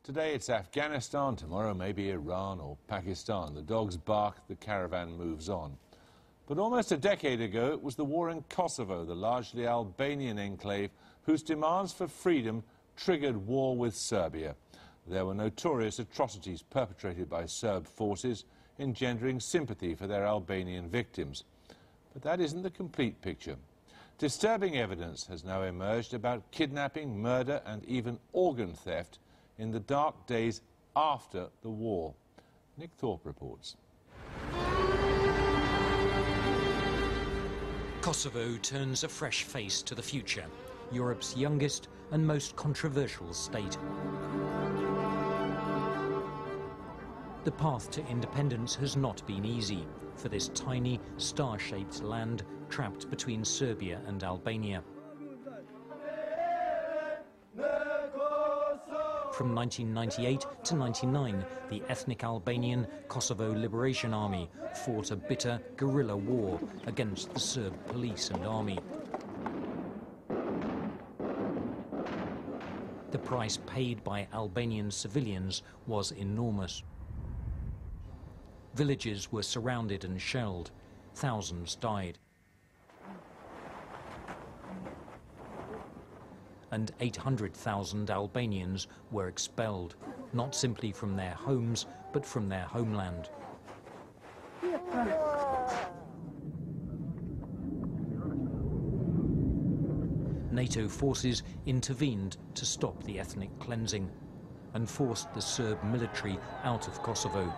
Today it's Afghanistan, tomorrow maybe Iran or Pakistan. The dogs bark, the caravan moves on. But almost a decade ago, it was the war in Kosovo, the largely Albanian enclave, whose demands for freedom triggered war with Serbia. There were notorious atrocities perpetrated by Serb forces, engendering sympathy for their Albanian victims. But that isn't the complete picture. Disturbing evidence has now emerged about kidnapping, murder and even organ theft in the dark days after the war. Nick Thorpe reports. Kosovo turns a fresh face to the future, Europe's youngest and most controversial state. The path to independence has not been easy for this tiny, star-shaped land trapped between Serbia and Albania. From 1998 to 1999, the ethnic Albanian Kosovo Liberation Army fought a bitter guerrilla war against the Serb police and army. The price paid by Albanian civilians was enormous. Villages were surrounded and shelled. Thousands died. And 800,000 Albanians were expelled, not simply from their homes, but from their homeland. NATO forces intervened to stop the ethnic cleansing and forced the Serb military out of Kosovo.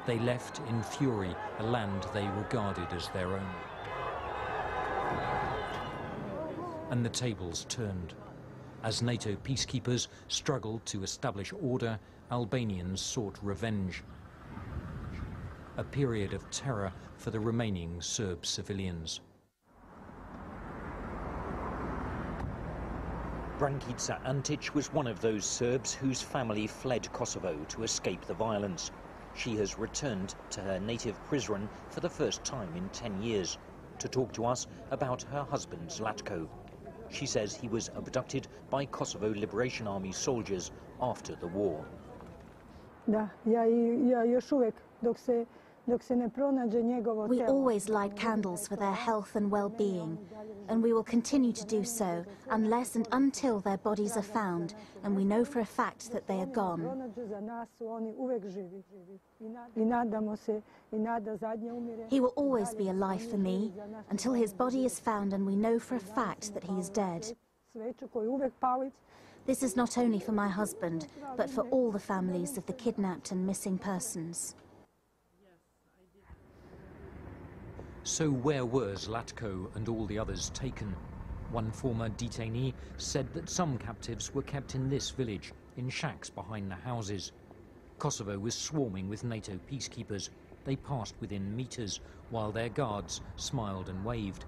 They left in fury a land they regarded as their own. And the tables turned. As NATO peacekeepers struggled to establish order, Albanians sought revenge. A period of terror for the remaining Serb civilians. Brankica Antic was one of those Serbs whose family fled Kosovo to escape the violence. She has returned to her native Prizren for the first time in 10 years to talk to us about her husband Zlatko. She says he was abducted by Kosovo Liberation Army soldiers after the war. We always light candles for their health and well-being, and we will continue to do so unless and until their bodies are found and we know for a fact that they are gone. He will always be alive for me until his body is found and we know for a fact that he is dead. This is not only for my husband, but for all the families of the kidnapped and missing persons. So where were Zlatko and all the others taken? One former detainee said that some captives were kept in this village, in shacks behind the houses. Kosovo was swarming with NATO peacekeepers. They passed within meters, while their guards smiled and waved.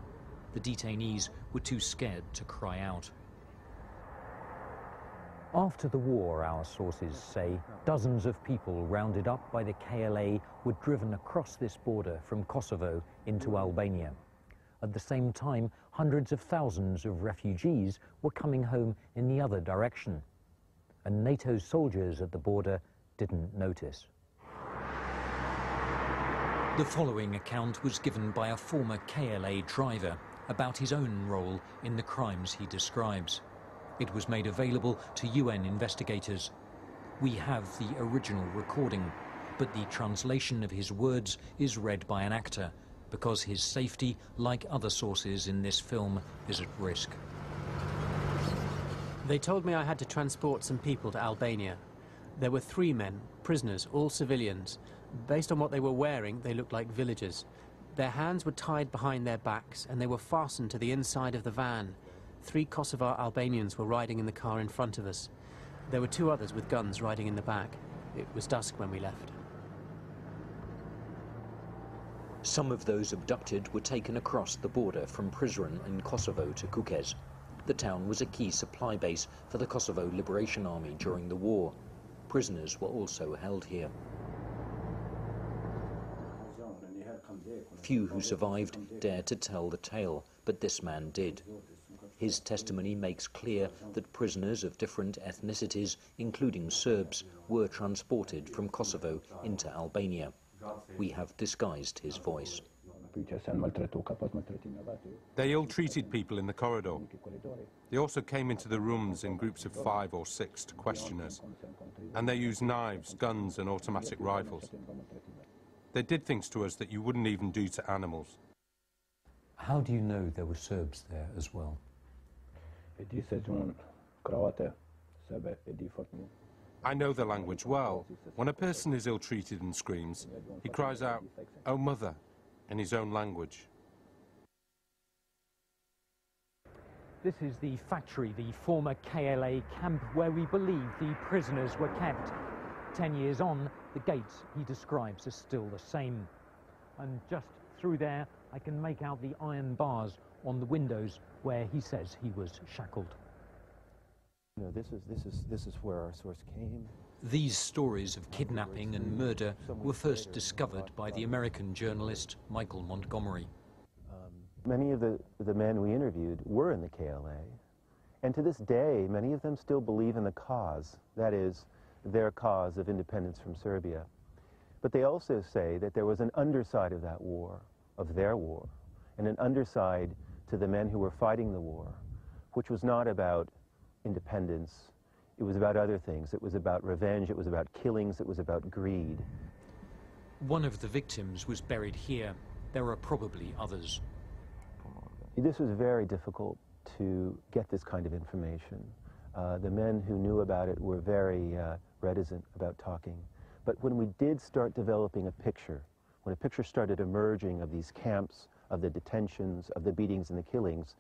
The detainees were too scared to cry out. After the war, our sources say, dozens of people rounded up by the KLA were driven across this border from Kosovo into Albania. At the same time, hundreds of thousands of refugees were coming home in the other direction. And NATO soldiers at the border didn't notice. The following account was given by a former KLA driver about his own role in the crimes he describes. It was made available to UN investigators. We have the original recording, but the translation of his words is read by an actor, because his safety, like other sources in this film, is at risk. They told me I had to transport some people to Albania. There were 3 men, prisoners, all civilians. Based on what they were wearing, they looked like villagers. Their hands were tied behind their backs, and they were fastened to the inside of the van. 3 Kosovar Albanians were riding in the car in front of us. There were 2 others with guns riding in the back. It was dusk when we left. Some of those abducted were taken across the border from Prizren in Kosovo to Kukes. The town was a key supply base for the Kosovo Liberation Army during the war. Prisoners were also held here. Few who survived dared to tell the tale, but this man did. His testimony makes clear that prisoners of different ethnicities, including Serbs, were transported from Kosovo into Albania. We have disguised his voice. They ill-treated people in the corridor. They also came into the rooms in groups of 5 or 6 to question us. And they used knives, guns and automatic rifles. They did things to us that you wouldn't even do to animals. How do you know there were Serbs there as well? I know the language well. When a person is ill-treated and screams, he cries out, "Oh, mother," in his own language. This is the factory, the former KLA camp where we believe the prisoners were kept. 10 years on, the gates he describes are still the same. And just through there, I can make out the iron bars on the windows where he says he was shackled. You know, this is where our source came. These stories of kidnapping and murder were first discovered by the American journalist Michael Montgomery. Many of the men we interviewed were in the KLA, and to this day, many of them still believe in the cause, that is, their cause of independence from Serbia. But they also say that there was an underside of that war, of their war, and an underside to the men who were fighting the war, which was not about independence. It was about other things. It was about revenge, it was about killings, it was about greed. One of the victims was buried here. There are probably others. This was very difficult to get this kind of information. The men who knew about it were very reticent about talking. But when we did start developing a picture, when a picture started emerging of these camps, of the detentions, of the beatings and the killings,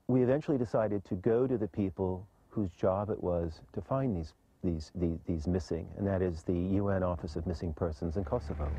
we eventually decided to go to the people whose job it was to find these missing, and that is the UN Office of Missing Persons in Kosovo.